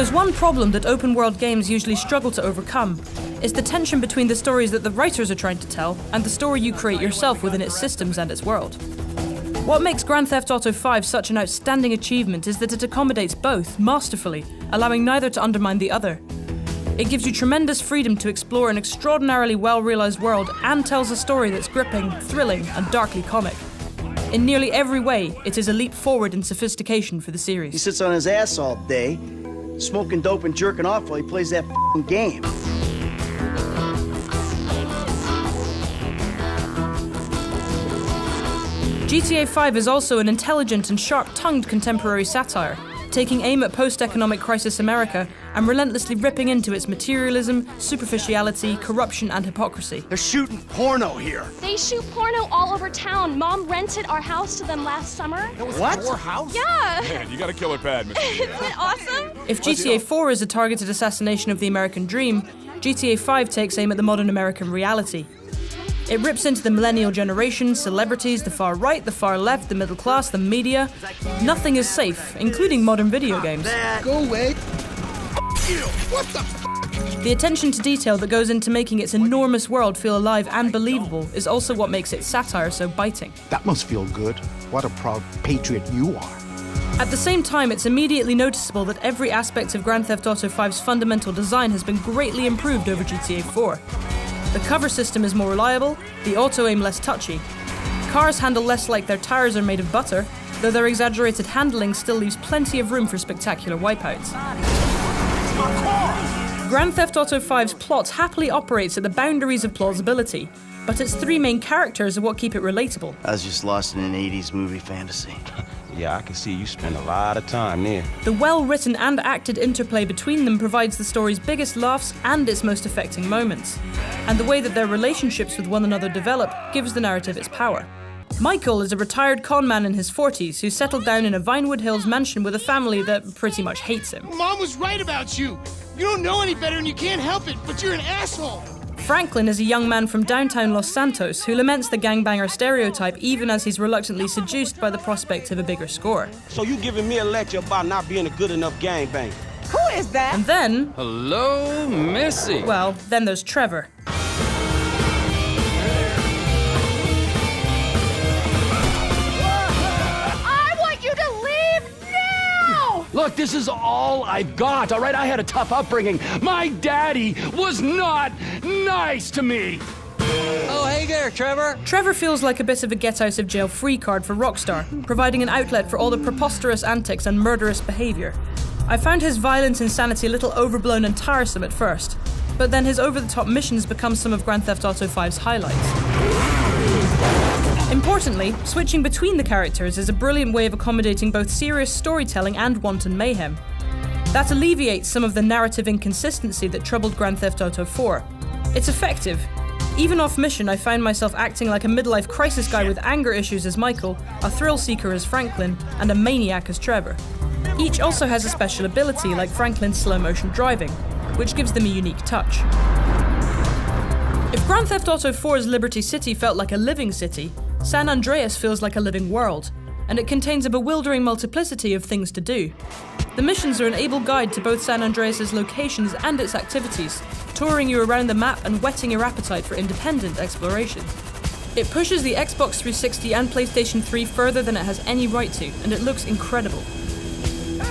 there's one problem that open-world games usually struggle to overcome, it's the tension between the stories that the writers are trying to tell and the story you create yourself within its systems and its world. What makes Grand Theft Auto 5 such an outstanding achievement is that it accommodates both masterfully, allowing neither to undermine the other. It gives you tremendous freedom to explore an extraordinarily well-realized world and tells a story that's gripping, thrilling, and darkly comic. In nearly every way, it is a leap forward in sophistication for the series. He sits on his ass all day, smoking dope and jerking off while he plays that f***ing game. GTA 5 is also an intelligent and sharp-tongued contemporary satire, taking aim at post-economic crisis America and relentlessly ripping into its materialism, superficiality, corruption, and hypocrisy. They're shooting porno here. They shoot porno all over town. Mom rented our house to them last summer. What? Your house? Yeah. Man, you got a killer pad, Mr. Isn't it awesome? If GTA 4 is a targeted assassination of the American dream, GTA 5 takes aim at the modern American reality. It rips into the millennial generation, celebrities, the far right, the far left, the middle class, the media. Nothing is safe, including modern video games. Go away. What the The attention to detail that goes into making its enormous world feel alive and believable is also what makes its satire so biting. That must feel good. What a proud patriot you are. At the same time, it's immediately noticeable that every aspect of Grand Theft Auto 5's fundamental design has been greatly improved over GTA 4. The cover system is more reliable, the auto-aim less touchy. Cars handle less like their tires are made of butter, though their exaggerated handling still leaves plenty of room for spectacular wipeouts. Grand Theft Auto 5's plot happily operates at the boundaries of plausibility, but its three main characters are what keep it relatable. I was just lost in an 80s movie fantasy. Yeah, I can see you spend a lot of time there. The well-written and acted interplay between them provides the story's biggest laughs and its most affecting moments. And the way that their relationships with one another develop gives the narrative its power. Michael is a retired con man in his 40s who settled down in a Vinewood Hills mansion with a family that pretty much hates him. Mom was right about you. You don't know any better and you can't help it, but you're an asshole. Franklin is a young man from downtown Los Santos who laments the gangbanger stereotype even as he's reluctantly seduced by the prospect of a bigger score. So you giving me a lecture about not being a good enough gangbanger? Who is that? And then... Hello, Missy. Well, then there's Trevor. I want you to leave now! Look, this is all I've got, all right? I had a tough upbringing. My daddy was not nice to me. Oh, hey there, Trevor. Trevor feels like a bit of a get-out-of-jail-free card for Rockstar, providing an outlet for all the preposterous antics and murderous behaviour. I found his violent insanity a little overblown and tiresome at first, but then his over-the-top missions become some of Grand Theft Auto 5's highlights. Importantly, switching between the characters is a brilliant way of accommodating both serious storytelling and wanton mayhem. That alleviates some of the narrative inconsistency that troubled Grand Theft Auto 4. It's effective. Even off mission, I found myself acting like a midlife crisis guy with anger issues as Michael, a thrill seeker as Franklin, and a maniac as Trevor. Each also has a special ability, like Franklin's slow-motion driving, which gives them a unique touch. If Grand Theft Auto 4's Liberty City felt like a living city, San Andreas feels like a living world, and it contains a bewildering multiplicity of things to do. The missions are an able guide to both San Andreas' locations and its activities, touring you around the map and whetting your appetite for independent exploration. It pushes the Xbox 360 and PlayStation 3 further than it has any right to, and it looks incredible.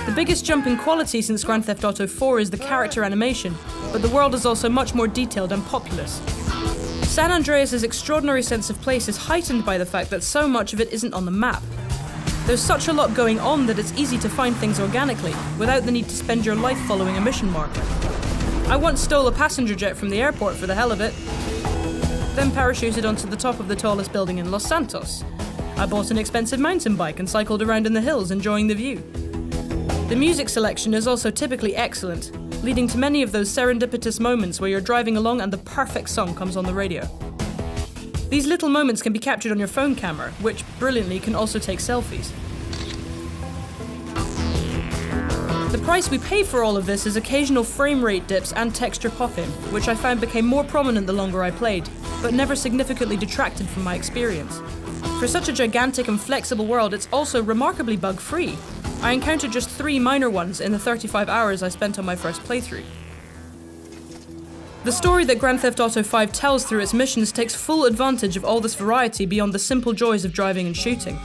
The biggest jump in quality since Grand Theft Auto 4 is the character animation, but the world is also much more detailed and populous. San Andreas' extraordinary sense of place is heightened by the fact that so much of it isn't on the map. There's such a lot going on that it's easy to find things organically, without the need to spend your life following a mission marker. I once stole a passenger jet from the airport for the hell of it, then parachuted onto the top of the tallest building in Los Santos. I bought an expensive mountain bike and cycled around in the hills enjoying the view. The music selection is also typically excellent, leading to many of those serendipitous moments where you're driving along and the perfect song comes on the radio. These little moments can be captured on your phone camera, which, brilliantly, can also take selfies. The price we pay for all of this is occasional frame rate dips and texture pop-in, which I found became more prominent the longer I played, but never significantly detracted from my experience. For such a gigantic and flexible world, it's also remarkably bug-free. I encountered just 3 minor ones in the 35 hours I spent on my first playthrough. The story that Grand Theft Auto 5 tells through its missions takes full advantage of all this variety beyond the simple joys of driving and shooting.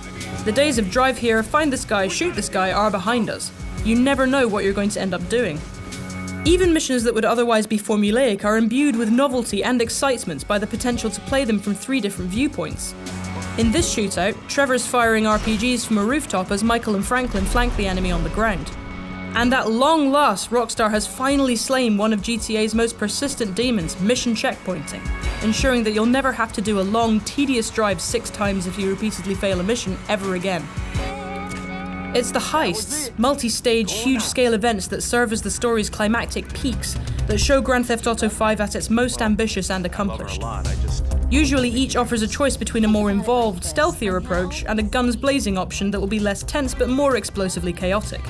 The days of drive here, find this guy, shoot this guy are behind us. You never know what you're going to end up doing. Even missions that would otherwise be formulaic are imbued with novelty and excitement by the potential to play them from 3 different viewpoints. In this shootout, Trevor's firing RPGs from a rooftop as Michael and Franklin flank the enemy on the ground. And at long last, Rockstar has finally slain one of GTA's most persistent demons, mission checkpointing, ensuring that you'll never have to do a long, tedious drive 6 times if you repeatedly fail a mission ever again. It's the heists, multi-stage, huge-scale events that serve as the story's climactic peaks that show Grand Theft Auto 5 at its most ambitious and accomplished. Usually each offers a choice between a more involved, stealthier approach and a guns-blazing option that will be less tense but more explosively chaotic.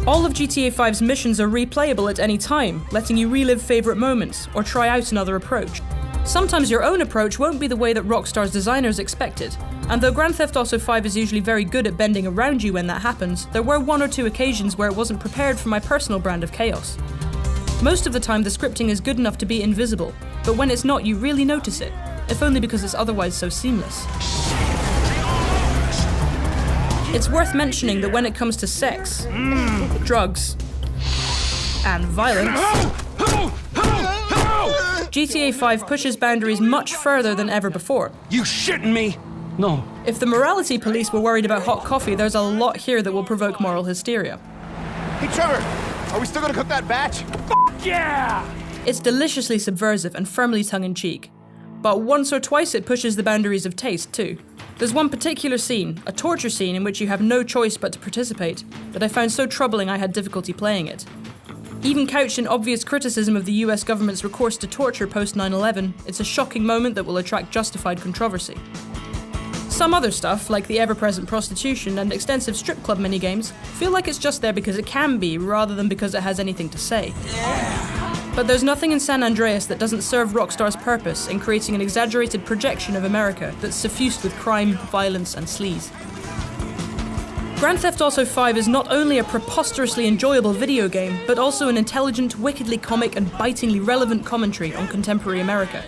All of GTA 5's missions are replayable at any time, letting you relive favourite moments or try out another approach. Sometimes your own approach won't be the way that Rockstar's designers expected, and though Grand Theft Auto 5 is usually very good at bending around you when that happens, there were 1 or 2 occasions where it wasn't prepared for my personal brand of chaos. Most of the time the scripting is good enough to be invisible, but when it's not you really notice it, if only because it's otherwise so seamless. It's worth mentioning that when it comes to sex, drugs, and violence, GTA 5 pushes boundaries much further than ever before. You shitting me? No. If the morality police were worried about hot coffee, there's a lot here that will provoke moral hysteria. Hey, Trevor, are we still gonna cook that batch? Yeah! It's deliciously subversive and firmly tongue-in-cheek. But once or twice it pushes the boundaries of taste, too. There's one particular scene, a torture scene in which you have no choice but to participate, that I found so troubling I had difficulty playing it. Even couched in obvious criticism of the US government's recourse to torture post 9/11, it's a shocking moment that will attract justified controversy. Some other stuff, like the ever-present prostitution and extensive strip club minigames, feel like it's just there because it can be, rather than because it has anything to say. But there's nothing in San Andreas that doesn't serve Rockstar's purpose in creating an exaggerated projection of America that's suffused with crime, violence, and sleaze. Grand Theft Auto 5 is not only a preposterously enjoyable video game, but also an intelligent, wickedly comic, and bitingly relevant commentary on contemporary America.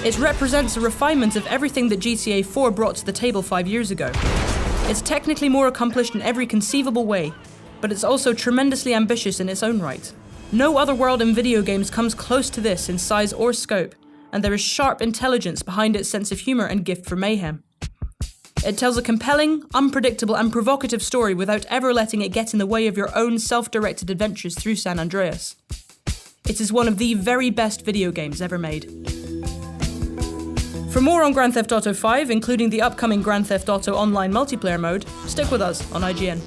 It represents a refinement of everything that GTA 4 brought to the table 5 years ago. It's technically more accomplished in every conceivable way, but it's also tremendously ambitious in its own right. No other world in video games comes close to this in size or scope, and there is sharp intelligence behind its sense of humour and gift for mayhem. It tells a compelling, unpredictable and provocative story without ever letting it get in the way of your own self-directed adventures through San Andreas. It is one of the very best video games ever made. For more on Grand Theft Auto 5, including the upcoming Grand Theft Auto Online multiplayer mode, stick with us on IGN.